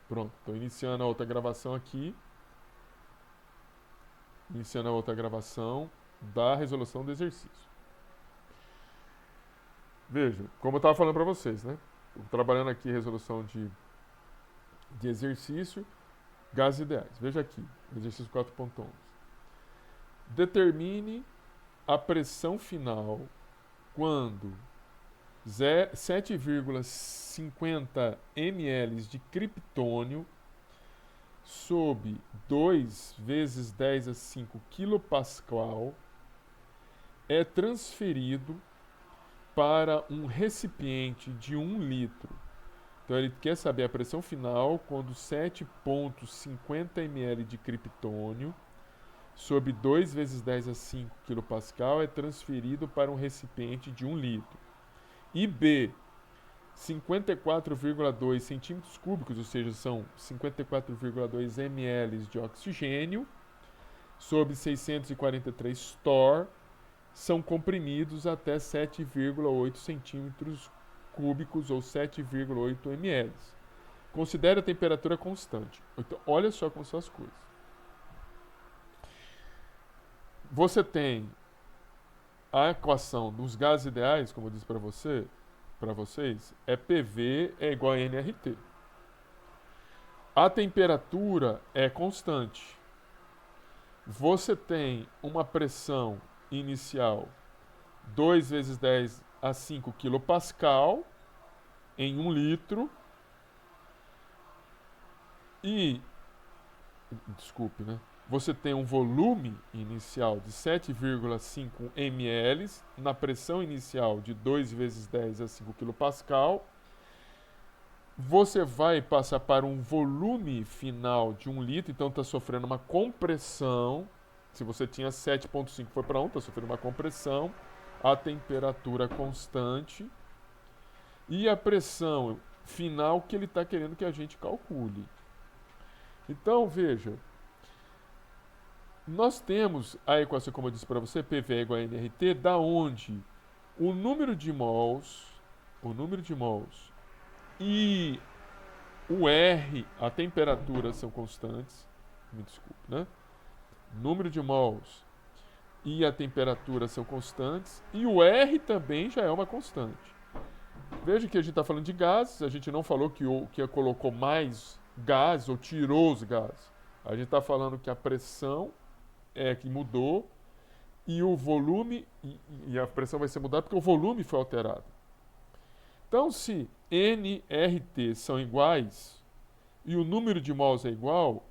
Pronto, estou iniciando a outra gravação aqui. Iniciando a outra gravação da resolução do exercício. Veja, como eu estava falando para vocês, né? Tô trabalhando aqui resolução de exercício, gases ideais. Veja aqui, exercício 4.11. Determine a pressão final quando 7,50 ml de criptônio sob 2 vezes 10 a 5 kPa é transferido para um recipiente de 1 litro. Então ele quer saber a pressão final quando 7,50 ml de criptônio sob 2 vezes 10 a 5 kPa é transferido para um recipiente de 1 litro. E B, 54,2 centímetros cúbicos, ou seja, são 54,2 ml de oxigênio, sob 643 torr, são comprimidos até 7,8 centímetros cúbicos ou 7,8 ml. Considere a temperatura constante. Então, olha só como são as coisas. Você tem a equação dos gases ideais, como eu disse para vocês, é PV é igual a nRT. A temperatura é constante. Você tem uma pressão inicial 2 vezes 10 a 5 kPa em 1 litro e, desculpe, né? Você tem um volume inicial de 7,5 ml na pressão inicial de 2 vezes 10 a 5 kPa. Você vai passar para um volume final de 1 litro, então está sofrendo uma compressão. Se você tinha 7,5 foi para 1, está sofrendo uma compressão. A temperatura constante e a pressão final que ele está querendo que a gente calcule. Então, veja, nós temos a equação, como eu disse para você, PV é igual a nRT, da onde o número de mols e o R, a temperatura são constantes. Me desculpe, né? Número de mols e a temperatura são constantes. E o R também já é uma constante. Veja que a gente está falando de gases, a gente não falou que colocou mais gases ou tirou os gases. A gente está falando que a pressão é que mudou e o volume, e a pressão vai ser mudada porque o volume foi alterado. Então, se N, R, T são iguais e o número de mols é igual,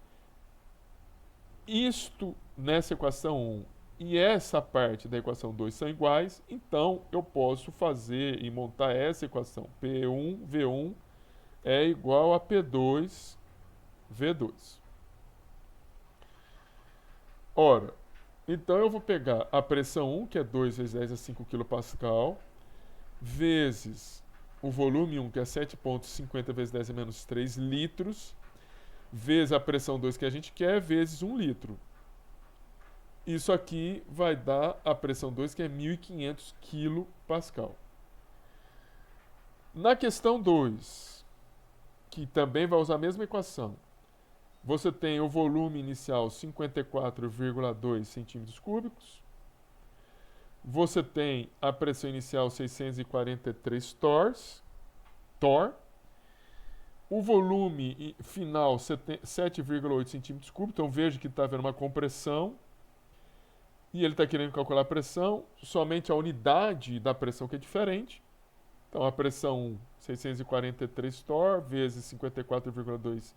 isto nessa equação 1 e essa parte da equação 2 são iguais, então eu posso fazer e montar essa equação. P1, V1 é igual a P2, V2. Ora, então eu vou pegar a pressão 1, que é 2 vezes 10 a 5 kPa, vezes o volume 1, que é 7,50 vezes 10 a menos 3 litros, vezes a pressão 2 que a gente quer, vezes 1 litro. Isso aqui vai dar a pressão 2, que é 1.500 kPa. Na questão 2, que também vai usar a mesma equação, você tem o volume inicial 54,2 centímetros cúbicos. Você tem a pressão inicial 643 torr. O volume final 7,8 centímetros cúbicos. Então veja que está havendo uma compressão. E ele está querendo calcular a pressão. Somente a unidade da pressão que é diferente. Então a pressão 643 torr vezes 54,2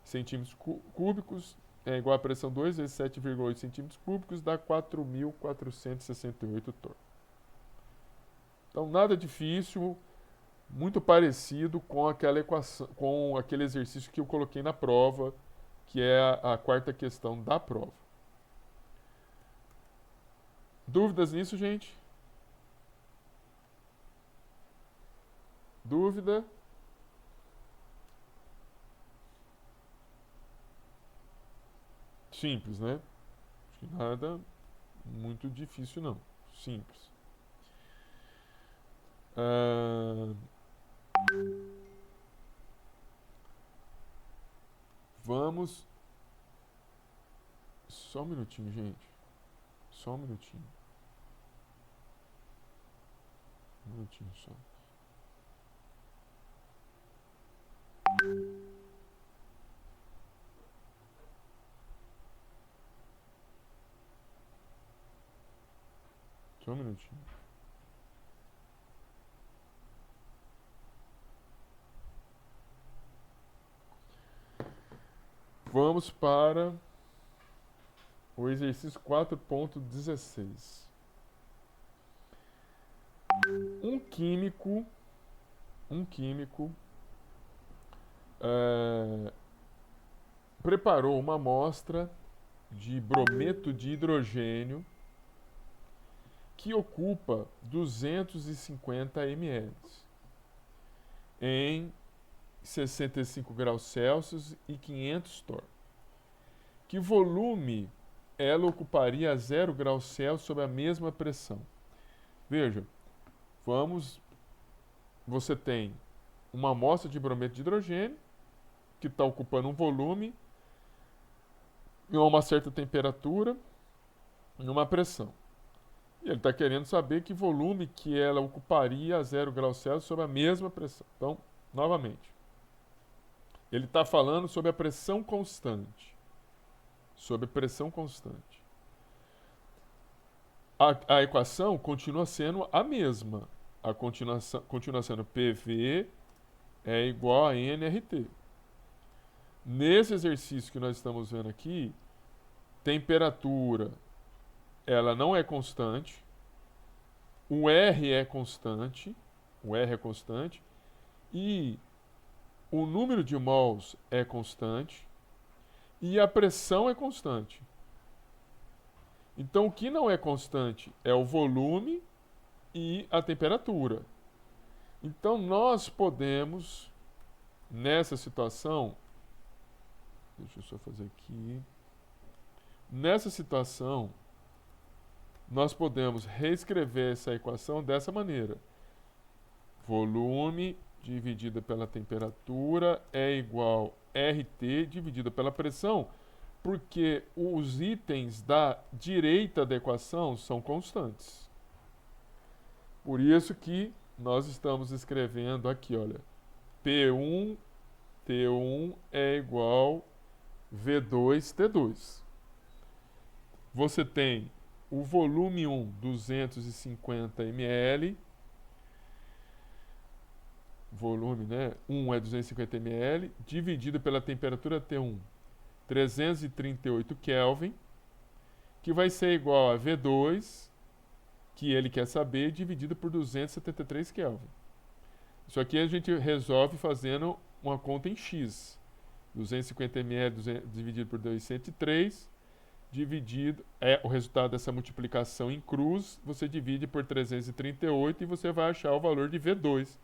centímetros cúbicos é igual a pressão 2 vezes 7,8 centímetros cúbicos, dá 4.468 torr. Então, nada difícil, muito parecido com aquela equação, com aquele exercício que eu coloquei na prova, que é a quarta questão da prova. Dúvidas nisso, gente? Dúvida? Simples, né? Acho que nada muito difícil, não. Simples. Vamos... Só um minutinho, gente. Só um minutinho. Um minutinho só. Só um minutinho. Vamos para o exercício 4.16. Um químico preparou uma amostra de brometo de hidrogênio que ocupa 250 ml em 65 graus Celsius e 500 torr. Que volume ela ocuparia a 0 graus Celsius sob a mesma pressão? Veja, você tem uma amostra de brometo de hidrogênio que está ocupando um volume em uma certa temperatura e uma pressão. E ele está querendo saber que volume que ela ocuparia a 0 graus Celsius sob a mesma pressão. Então, novamente, ele está falando sobre a pressão constante. Sobre pressão constante. A equação continua sendo a mesma. Continua sendo PV é igual a nRT. Nesse exercício que nós estamos vendo aqui, temperatura ela não é constante, o R é constante, e o número de mols é constante e a pressão é constante. Então, o que não é constante é o volume e a temperatura. Então, nós podemos, nessa situação, deixa eu só fazer aqui. Nessa situação, nós podemos reescrever essa equação dessa maneira. Volume dividido pela temperatura é igual a RT dividido pela pressão, porque os itens da direita da equação são constantes. Por isso que nós estamos escrevendo aqui, olha, P1, T1 é igual V2, T2. Você tem o volume 1, 250 ml. Volume, né? 1 é 250 ml, dividido pela temperatura T1, 338 Kelvin, que vai ser igual a V2, que ele quer saber, dividido por 273 Kelvin. Isso aqui a gente resolve fazendo uma conta em X. 250 ml dividido por 203, dividido, o resultado dessa multiplicação em cruz, você divide por 338 e você vai achar o valor de V2,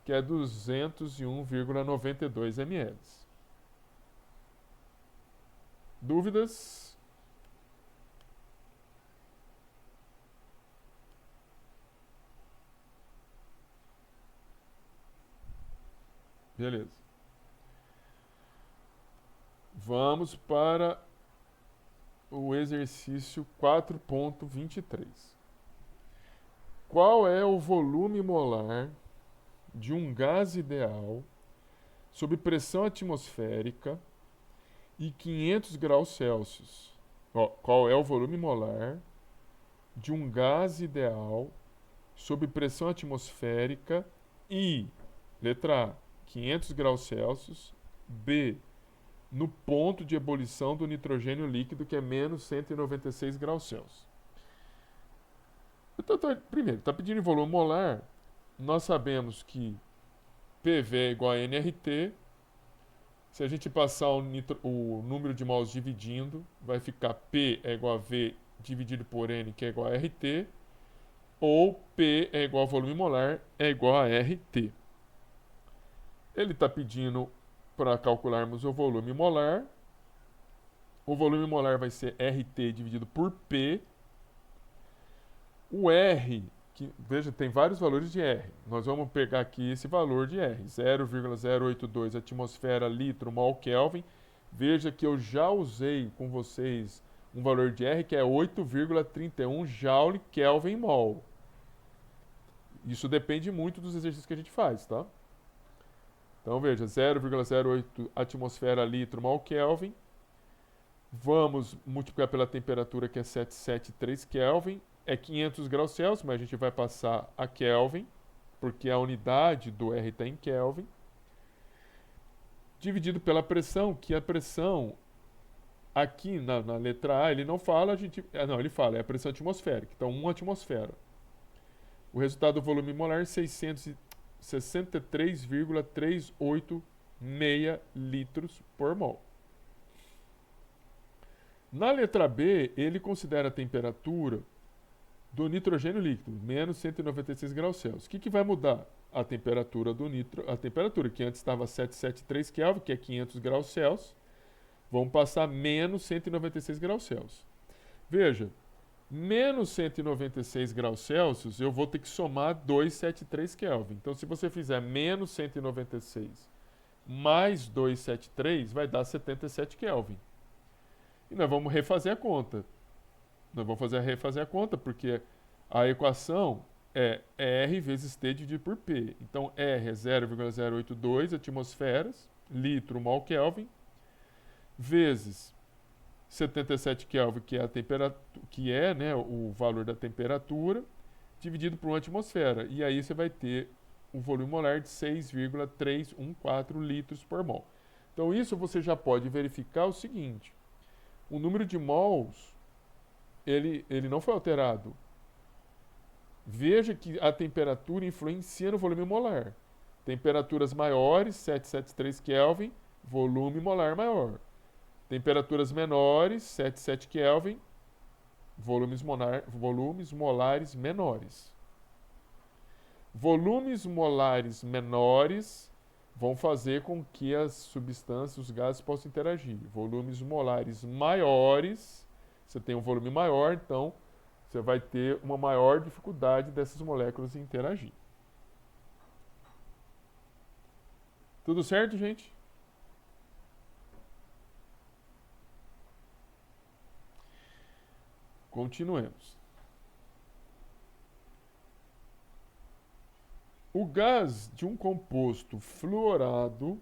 que é 201,92 ml. Dúvidas? Beleza. Vamos para o exercício 4.23. Qual é o volume molar de um gás ideal sob pressão atmosférica e 500 graus Celsius? Qual é o volume molar de um gás ideal sob pressão atmosférica e, letra A, 500 graus Celsius, B, no ponto de ebulição do nitrogênio líquido, que é menos 196 graus Celsius. Então, primeiro, está pedindo em volume molar. Nós sabemos que PV é igual a nRT. Se a gente passar o número de mols dividindo, vai ficar P é igual a V dividido por N, que é igual a RT. Ou P é igual a volume molar, é igual a RT. Ele está pedindo para calcularmos o volume molar. O volume molar vai ser RT dividido por P. O R, veja, tem vários valores de R. Nós vamos pegar aqui esse valor de R. 0,082 atmosfera litro mol Kelvin Veja que eu já usei com vocês um valor de R que é 8,31 Joule Kelvin mol. Isso depende muito dos exercícios que a gente faz, tá? Então veja, 0,08 atmosfera litro mol Kelvin. Vamos multiplicar pela temperatura que é 773 Kelvin. É 500 graus Celsius, mas a gente vai passar a Kelvin, porque a unidade do R está em Kelvin. Dividido pela pressão, que a pressão aqui na letra A, ele não fala, não, ele fala, é a pressão atmosférica, então 1 atmosfera. O resultado do volume molar é 663,386 litros por mol. Na letra B, ele considera a temperatura do nitrogênio líquido, menos 196 graus Celsius. O que vai mudar? A temperatura do a temperatura, que antes estava 773 Kelvin, que é 500 graus Celsius, vamos passar menos 196 graus Celsius. Veja, menos 196 graus Celsius, eu vou ter que somar 273 Kelvin. Então, se você fizer menos 196 mais 273, vai dar 77 Kelvin. E nós vamos refazer a conta. Nós vamos refazer a conta, porque a equação é R vezes T dividido por P. Então, R é 0,082 atmosferas, litro mol Kelvin, vezes 77 Kelvin, que é a temperatura, que é, né, o valor da temperatura, dividido por 1 atmosfera. E aí você vai ter o volume molar de 6,314 litros por mol. Então, isso você já pode verificar o seguinte: o número de mols ele não foi alterado. Veja que a temperatura influencia no volume molar. Temperaturas maiores, 773 Kelvin, volume molar maior. Temperaturas menores, 77 Kelvin, volumes molares menores. Volumes molares menores vão fazer com que as substâncias, os gases possam interagir. Volumes molares maiores, você tem um volume maior, então você vai ter uma maior dificuldade dessas moléculas interagir. Tudo certo, gente? Continuemos. O gás de um composto fluorado,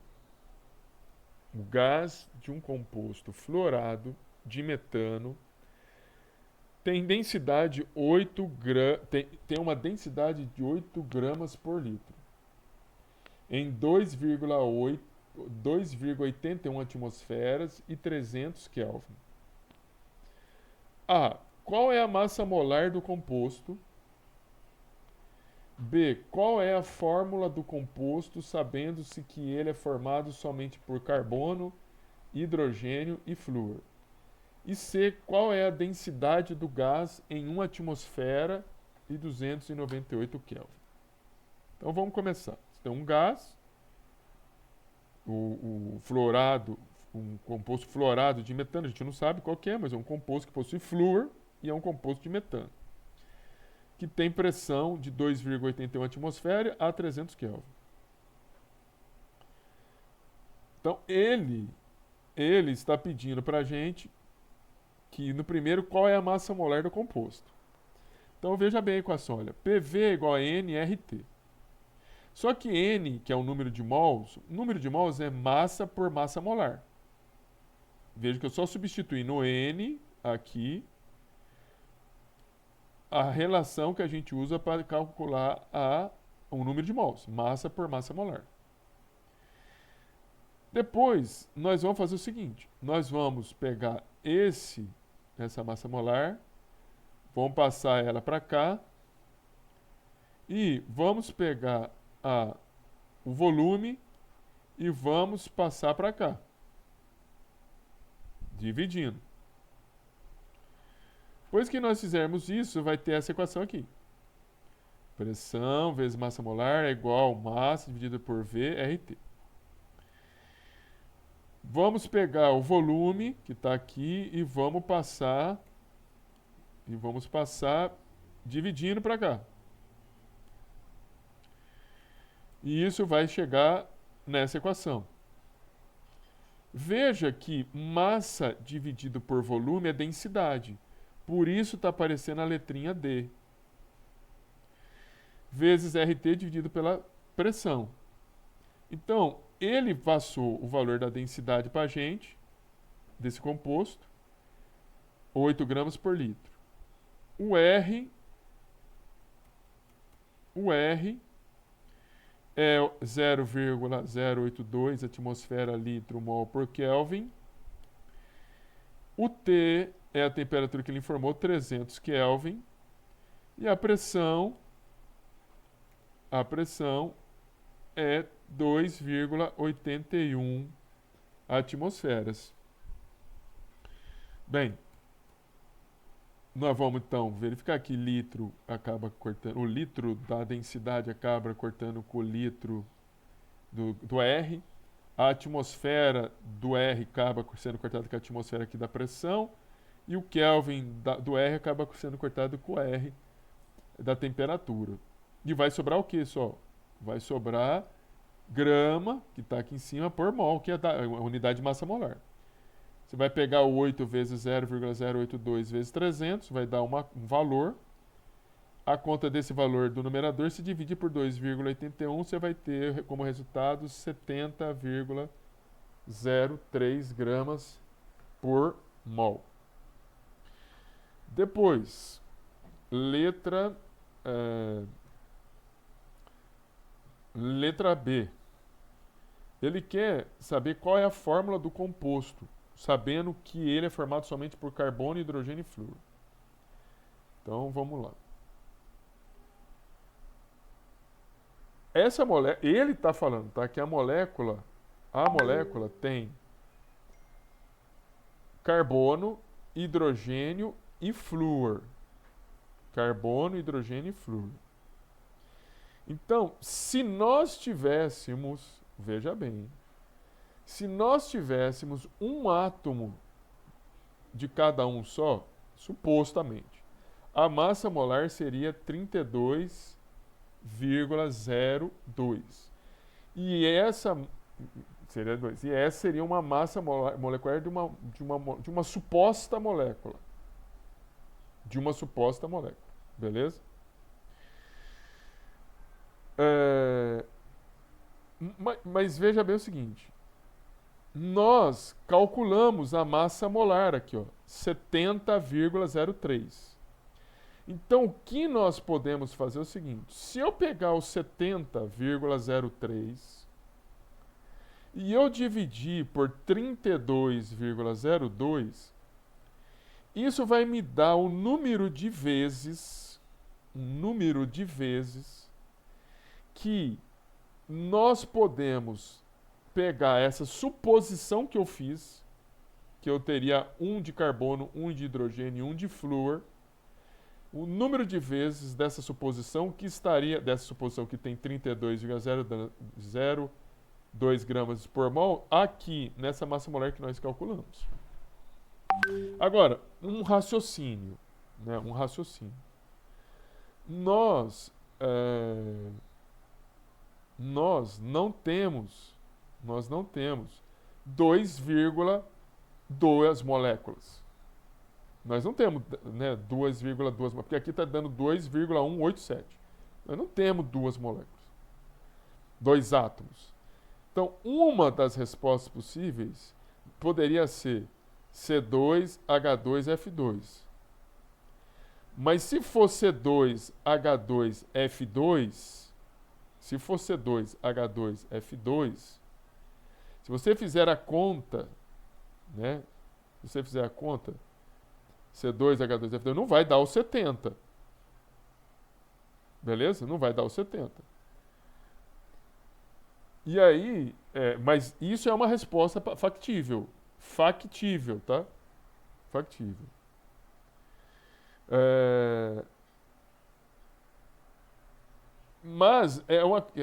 de metano, tem densidade tem uma densidade de 8 gramas por litro em 2,81 atmosferas e 300 Kelvin. A. Qual é a massa molar do composto? B. Qual é a fórmula do composto, sabendo-se que ele é formado somente por carbono, hidrogênio e flúor? E C. Qual é a densidade do gás em 1 atmosfera e 298 Kelvin? Então vamos começar. Você tem um gás, o fluorado, um composto fluorado de metano, a gente não sabe qual que é, mas é um composto que possui flúor e é um composto de metano, que tem pressão de 2,81 atmosfera a 300 Kelvin. Então ele está pedindo para a gente que no primeiro, qual é a massa molar do composto. Então veja bem a equação, olha, PV é igual a nRT. Só que N, que é o número de mols é massa por massa molar. Veja que eu só substituí no N aqui a relação que a gente usa para calcular o número de mols, massa por massa molar. Depois, nós vamos fazer o seguinte, nós vamos pegar essa massa molar, vamos passar ela para cá e vamos pegar o volume e vamos passar para cá, dividindo. Depois que nós fizermos isso, vai ter essa equação aqui. Pressão vezes massa molar é igual a massa dividido por V, RT. Vamos pegar o volume que está aqui e vamos passar dividindo para cá. E isso vai chegar nessa equação. Veja que massa dividido por volume é densidade. Por isso está aparecendo a letrinha D. Vezes RT dividido pela pressão. Então, ele passou o valor da densidade para a gente, desse composto, 8 gramas por litro. O R é 0,082 atmosfera litro mol por Kelvin. O T é a temperatura que ele informou, 300 Kelvin. E a pressão é 2,81 atmosferas. Bem, nós vamos então verificar que litro acaba cortando, o litro da densidade acaba cortando com o litro do R. A atmosfera do R acaba sendo cortada com a atmosfera aqui da pressão. E o Kelvin do R acaba sendo cortado com o R da temperatura. E vai sobrar o que só? Vai sobrar grama, que está aqui em cima, por mol, que é a unidade de massa molar. Você vai pegar o 8 vezes 0,082 vezes 300, vai dar um valor. A conta desse valor do numerador se divide por 2,81, você vai ter como resultado 70,03 gramas por mol. Depois, letra B. Ele quer saber qual é a fórmula do composto, sabendo que ele é formado somente por carbono, hidrogênio e flúor. Então, vamos lá. Essa molécula, ele está falando, tá, que a molécula tem carbono, hidrogênio e flúor. Carbono, hidrogênio e flúor. Então, se nós tivéssemos, veja bem, se nós tivéssemos um átomo de cada um só, supostamente, a massa molar seria 32,02. E essa seria uma massa molecular de uma suposta molécula. De uma suposta molécula. Beleza? Mas veja bem o seguinte. Nós calculamos a massa molar aqui, ó, 70,03. Então, o que nós podemos fazer é o seguinte. Se eu pegar o 70,03 e eu dividir por 32,02, isso vai me dar o número de vezes que nós podemos pegar essa suposição que eu fiz, que eu teria um de carbono, um de hidrogênio e um de flúor, o número de vezes dessa suposição que tem 32,02 gramas por mol, aqui nessa massa molar que nós calculamos. Agora, um raciocínio. Nós não temos 2,2 moléculas. Nós não temos 2,2, porque aqui está dando 2,187. Nós não temos 2 moléculas, 2 átomos. Então, uma das respostas possíveis poderia ser C2H2F2. Mas se for C2H2F2, se você fizer a conta, C2H2F2 não vai dar o 70. Beleza? Não vai dar o 70. E aí, mas isso é uma resposta factível. Factível, tá? Factível. Mas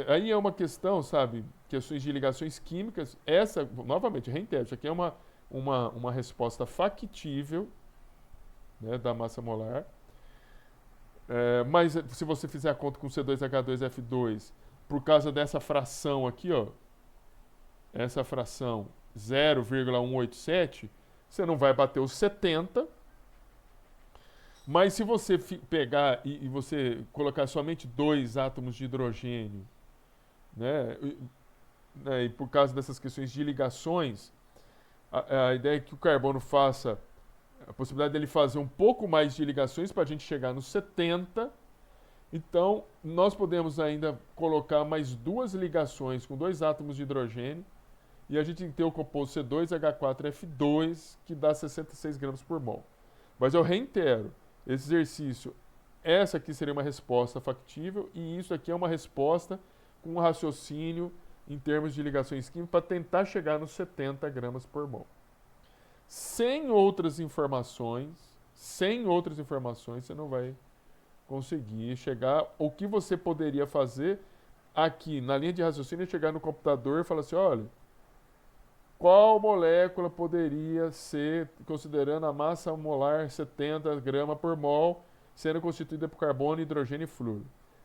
aí é uma questão, sabe? Questões de ligações químicas. Essa, novamente, reitero, isso aqui é uma resposta factível, né, da massa molar. Mas se você fizer a conta com C2H2F2, por causa dessa fração aqui, ó, essa fração 0,187, você não vai bater os 70. Mas se você pegar e você colocar somente 2 átomos de hidrogênio, né, e por causa dessas questões de ligações, a ideia é que o carbono faça, a possibilidade dele fazer um pouco mais de ligações para a gente chegar nos 70. Então, nós podemos ainda colocar mais 2 ligações com 2 átomos de hidrogênio e a gente tem que ter o composto C2H4F2, que dá 66 gramas por mol. Mas eu reitero, esse exercício, essa aqui seria uma resposta factível e isso aqui é uma resposta com um raciocínio em termos de ligações químicas para tentar chegar nos 70 gramas por mol. Sem outras informações, você não vai conseguir chegar. O que você poderia fazer aqui na linha de raciocínio é chegar no computador e falar assim, olha, qual molécula poderia ser, considerando a massa molar 70 gramas por mol, sendo constituída por carbono, hidrogênio e flúor.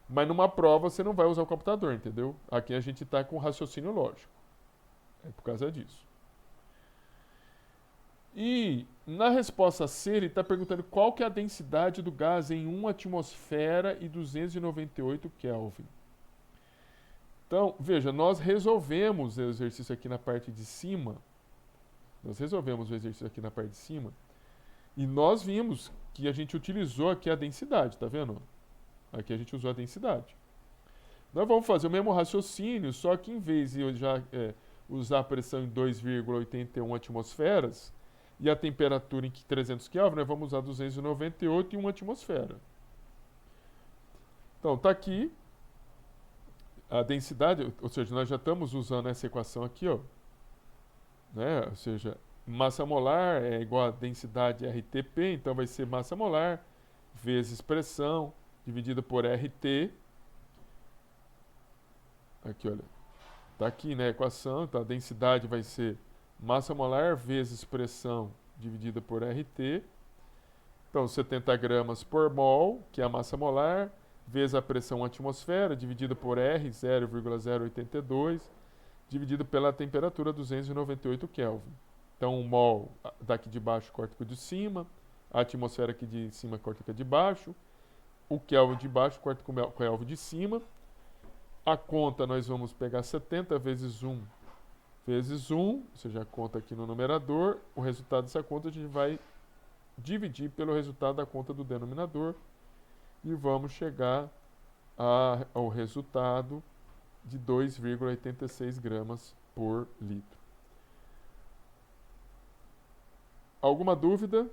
Mas numa prova você não vai usar o computador, entendeu? Aqui a gente está com raciocínio lógico. É por causa disso. E na resposta C, ele está perguntando qual que é a densidade do gás em 1 atmosfera e 298 Kelvin. Então, veja, nós resolvemos o exercício aqui na parte de cima. E nós vimos que a gente utilizou aqui a densidade, tá vendo? Aqui a gente usou a densidade. Nós vamos fazer o mesmo raciocínio, só que em vez de eu já usar a pressão em 2,81 atmosferas e a temperatura em 300 Kelvin, nós vamos usar 298 em 1 atmosfera. Então, está aqui a densidade, ou seja, nós já estamos usando essa equação aqui, ó, né? Ou seja, massa molar é igual a densidade RTP, então vai ser massa molar vezes pressão dividida por RT. Aqui, olha, está aqui, né, a equação, então a densidade vai ser massa molar vezes pressão dividida por RT. Então, 70 gramas por mol, que é a massa molar, vezes a pressão atmosfera, dividida por R, 0,082, dividido pela temperatura 298 Kelvin. Então, o mol daqui de baixo corta com o de cima, a atmosfera aqui de cima corta com a de baixo, o Kelvin de baixo corta com o Kelvin de cima. A conta nós vamos pegar 70 vezes 1 vezes 1, ou seja, a conta aqui no numerador. O resultado dessa conta a gente vai dividir pelo resultado da conta do denominador e vamos chegar ao resultado de 2,86 gramas por litro. Alguma dúvida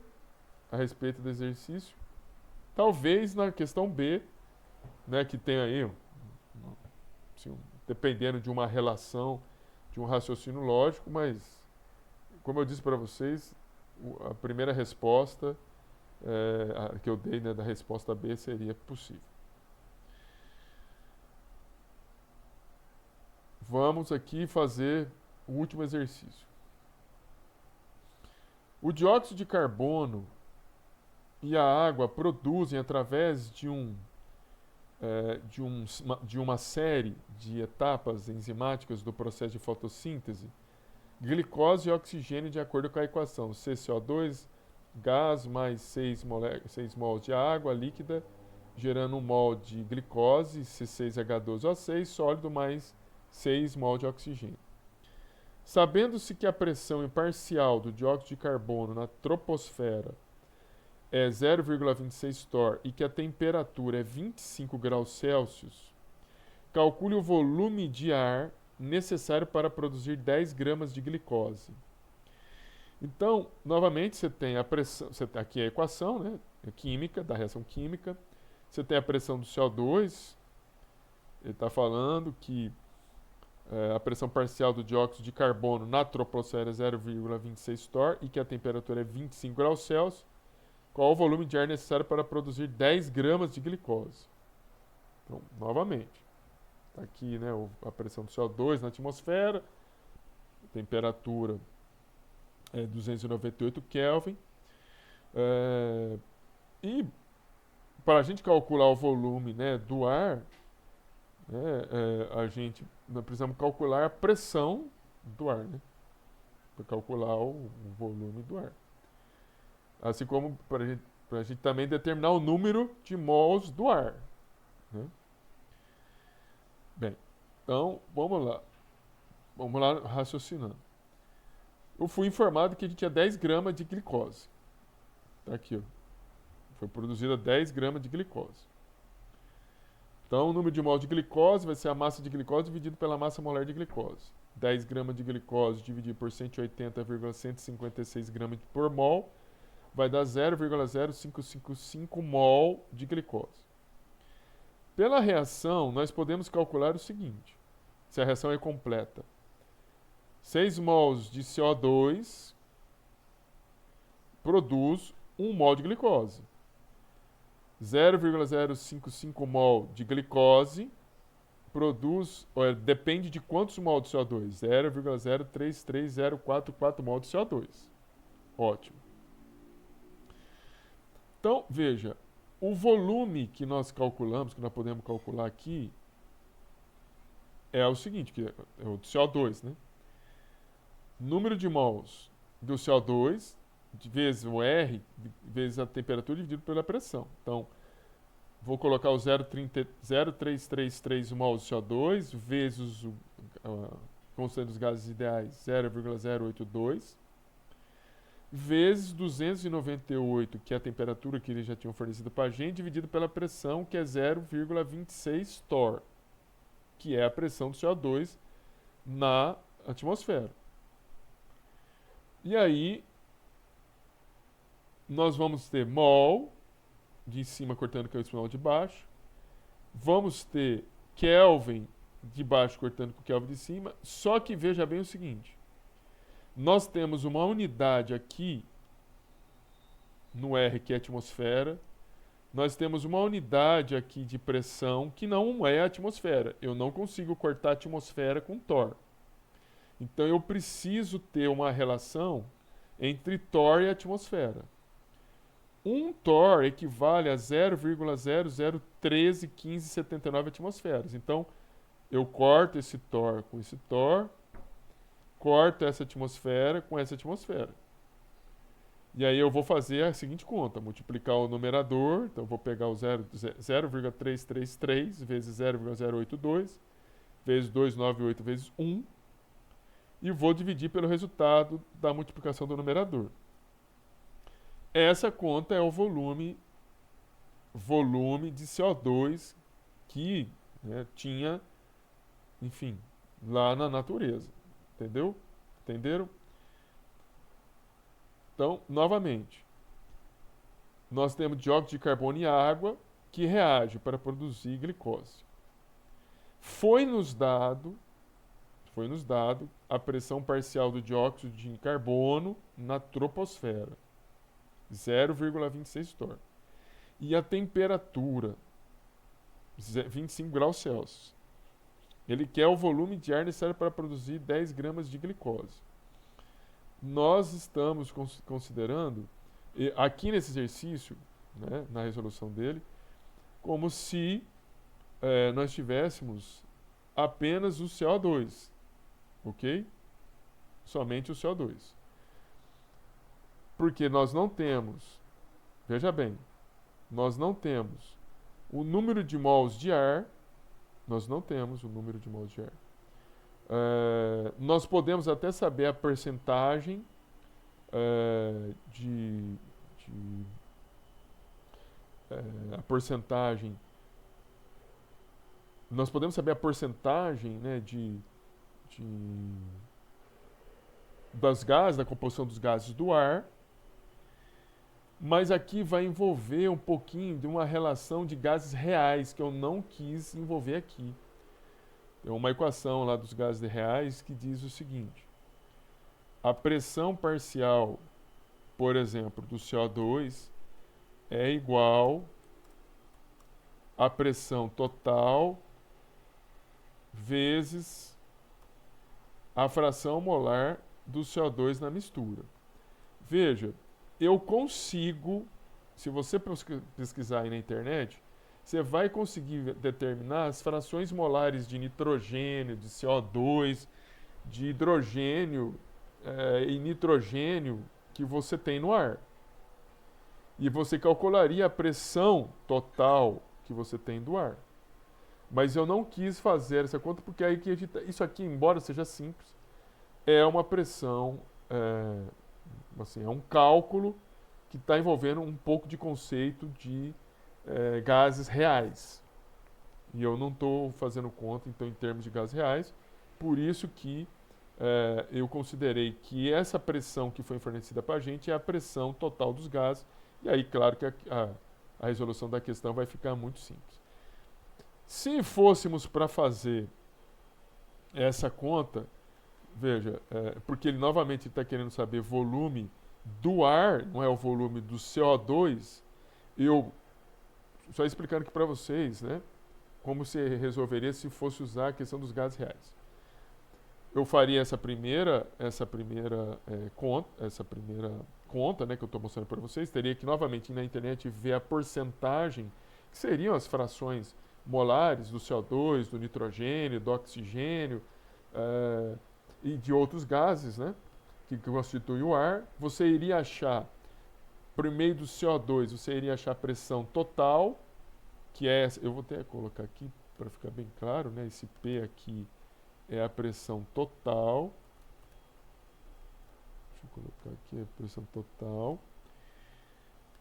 a respeito do exercício? Talvez na questão B, né, que tem aí, assim, dependendo de uma relação, de um raciocínio lógico, mas, como eu disse para vocês, a primeira resposta que eu dei, né, da resposta B seria possível. Vamos aqui fazer o último exercício. O dióxido de carbono e a água produzem, através de uma série de etapas enzimáticas do processo de fotossíntese, glicose e oxigênio de acordo com a equação CCO2, gás mais 6 mols de água líquida, gerando 1 mol de glicose, C6H12O6, sólido mais 6 mol de oxigênio. Sabendo-se que a pressão imparcial do dióxido de carbono na troposfera é 0,26 torr e que a temperatura é 25 graus Celsius, calcule o volume de ar necessário para produzir 10 gramas de glicose. Então, novamente, você tem a pressão, aqui é a equação, né, química, da reação química. Você tem a pressão do CO2, ele está falando que a pressão parcial do dióxido de carbono na troposfera é 0,26 torr e que a temperatura é 25 graus Celsius. Qual o volume de ar necessário para produzir 10 gramas de glicose? Então, novamente, está aqui, né, a pressão do CO2 na atmosfera, a temperatura é 298 Kelvin. E para a gente calcular o volume, né, do ar, nós precisamos calcular a pressão do ar, né? para calcular o volume do ar. Assim como para a gente também determinar o número de mols do ar. Né? Bem, então vamos lá. Vamos lá raciocinando. Eu fui informado que a gente tinha 10 gramas de glicose. Está aqui, ó. Foi produzida 10 gramas de glicose. Então, o número de mols de glicose vai ser a massa de glicose dividido pela massa molar de glicose. 10 gramas de glicose dividido por 180,156 gramas por mol vai dar 0,0555 mol de glicose. Pela reação, nós podemos calcular o seguinte, se a reação é completa. 6 mols de CO2 produz 1 mol de glicose. 0,055 mol de glicose produz, depende de quantos mol de CO2? 0,033044 mol de CO2. Ótimo. Então, veja, o volume que nós calculamos, que nós podemos calcular aqui, é o seguinte, que é o de CO2, né? Número de mols do CO2 vezes o R, vezes a temperatura dividido pela pressão. Então, vou colocar o 0,333 mols de CO2 vezes a constante dos gases ideais 0,082 vezes 298, que é a temperatura que eles já tinham fornecido para a gente, dividido pela pressão, que é 0,26 torr, que é a pressão do CO2 na atmosfera. E aí, nós vamos ter mol de cima cortando com o espanhol de baixo. Vamos ter Kelvin de baixo cortando com o Kelvin de cima. Só que veja bem o seguinte. Nós temos uma unidade aqui no R, que é a atmosfera. Nós temos uma unidade aqui de pressão que não é a atmosfera. Eu não consigo cortar a atmosfera com torr. Então eu preciso ter uma relação entre torr e atmosfera. 1 torr equivale a 0,00131579 atmosferas. Então, eu corto esse torr com esse torr, corto essa atmosfera com essa atmosfera. E aí eu vou fazer a seguinte conta, multiplicar o numerador, então eu vou pegar o 0,333 vezes 0,082, vezes 298 vezes 1, e vou dividir pelo resultado da multiplicação do numerador. Essa conta é o volume de CO2 que, né, tinha, enfim, lá na natureza. Entendeu? Entenderam? Então, novamente, nós temos dióxido de carbono e água que reage para produzir glicose. Foi-nos dado a pressão parcial do dióxido de carbono na troposfera. 0,26 torr. E a temperatura, 25 graus Celsius. Ele quer o volume de ar necessário para produzir 10 gramas de glicose. Nós estamos considerando, aqui nesse exercício, né, na resolução dele, como se nós tivéssemos apenas o CO2. Ok? Somente o CO2. Porque nós não temos, veja bem, nós não temos o número de mols de ar, nós podemos até saber a percentagem nós podemos saber a porcentagem, né, das gases, da composição dos gases do ar, mas aqui vai envolver um pouquinho de uma relação de gases reais que eu não quis envolver aqui. Tem uma equação lá dos gases reais que diz o seguinte: a pressão parcial, por exemplo, do CO2 é igual à pressão total vezes a fração molar do CO2 na mistura. Veja, eu consigo, se você pesquisar aí na internet, você vai conseguir determinar as frações molares de nitrogênio, de CO2, de hidrogênio e nitrogênio que você tem no ar. E você calcularia a pressão total que você tem do ar. Mas eu não quis fazer essa conta porque aí que a gente, isso aqui, embora seja simples, é uma pressão, assim, é um cálculo que está envolvendo um pouco de conceito de gases reais. E eu não estou fazendo conta, então, em termos de gases reais. Por isso que eu considerei que essa pressão que foi fornecida para a gente é a pressão total dos gases. E aí, claro que a resolução da questão vai ficar muito simples. Se fôssemos para fazer essa conta, veja, porque ele novamente está querendo saber volume do ar, não é o volume do CO2, eu só explicando aqui para vocês, né, como se resolveria se fosse usar a questão dos gases reais. Eu faria essa primeira conta, né, que eu estou mostrando para vocês. Teria que novamente ir na internet ver a porcentagem, que seriam as frações molares do CO2, do nitrogênio, do oxigênio e de outros gases, né, que constituem o ar. Você iria achar, por meio do CO2, você iria achar a pressão total, que é, eu vou até colocar aqui para ficar bem claro, né, esse P aqui é a pressão total. Deixa eu colocar aqui a pressão total.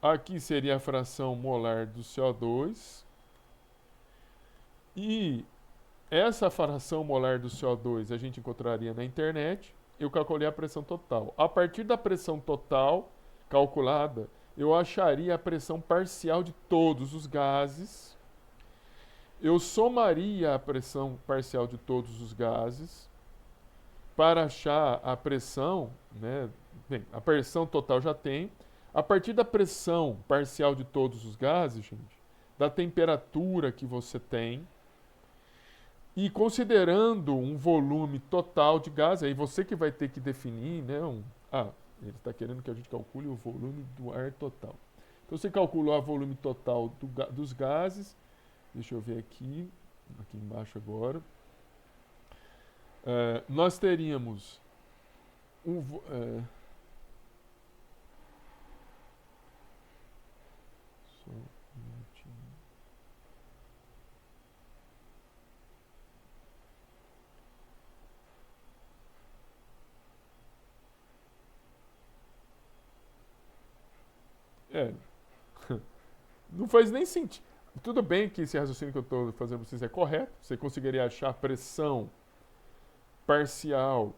Aqui seria a fração molar do CO2. E essa fração molar do CO2 a gente encontraria na internet. Eu calculei a pressão total. A partir da pressão total calculada, eu acharia a pressão parcial de todos os gases. Eu somaria a pressão parcial de todos os gases para achar a pressão, né? Bem, a pressão total já tem. A partir da pressão parcial de todos os gases, gente, da temperatura que você tem, e considerando um volume total de gás, aí você que vai ter que definir, né? Ele está querendo que a gente calcule o volume do ar total. Então você calculou o volume total dos gases. Deixa eu ver aqui embaixo agora. Nós teríamos só um minutinho. Não faz nem sentido. Tudo bem que esse raciocínio que eu estou fazendo para vocês é correto. Você conseguiria achar a pressão parcial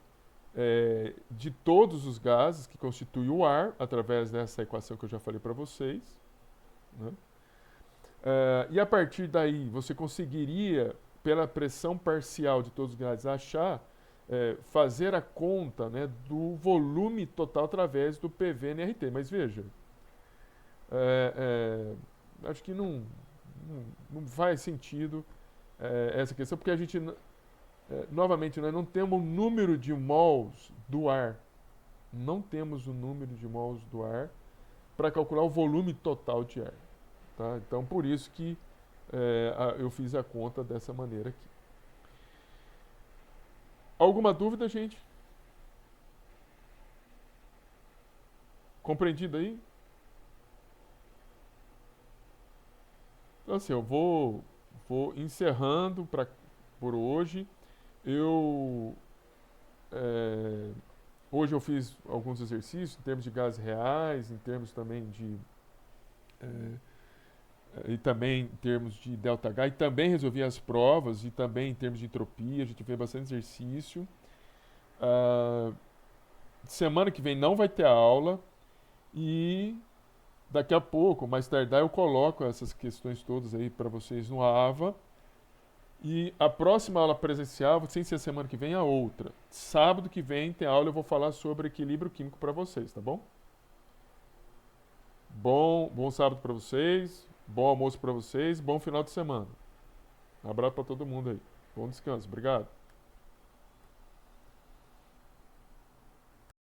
de todos os gases que constituem o ar, através dessa equação que eu já falei para vocês. Né? E a partir daí, você conseguiria, pela pressão parcial de todos os gases, fazer a conta, né, do volume total através do PV-NRT. Mas veja, acho que não faz sentido essa questão, porque a gente, novamente, nós não temos o número de mols do ar. Não temos o número de mols do ar para calcular o volume total de ar. Tá? Então, por isso que eu fiz a conta dessa maneira aqui. Alguma dúvida, gente? Compreendido aí? Então, assim, eu vou encerrando por hoje. Hoje eu fiz alguns exercícios em termos de gases reais, em termos também e também em termos de ΔH, e também resolvi as provas, e também em termos de entropia, a gente fez bastante exercício. Semana que vem não vai ter aula, e daqui a pouco, mais tardar, eu coloco essas questões todas aí para vocês no AVA. E a próxima aula presencial, sem ser semana que vem, é a outra. Sábado que vem tem aula, eu vou falar sobre equilíbrio químico para vocês, tá bom? Bom sábado para vocês, bom almoço para vocês, bom final de semana. Um abraço para todo mundo aí. Bom descanso, obrigado.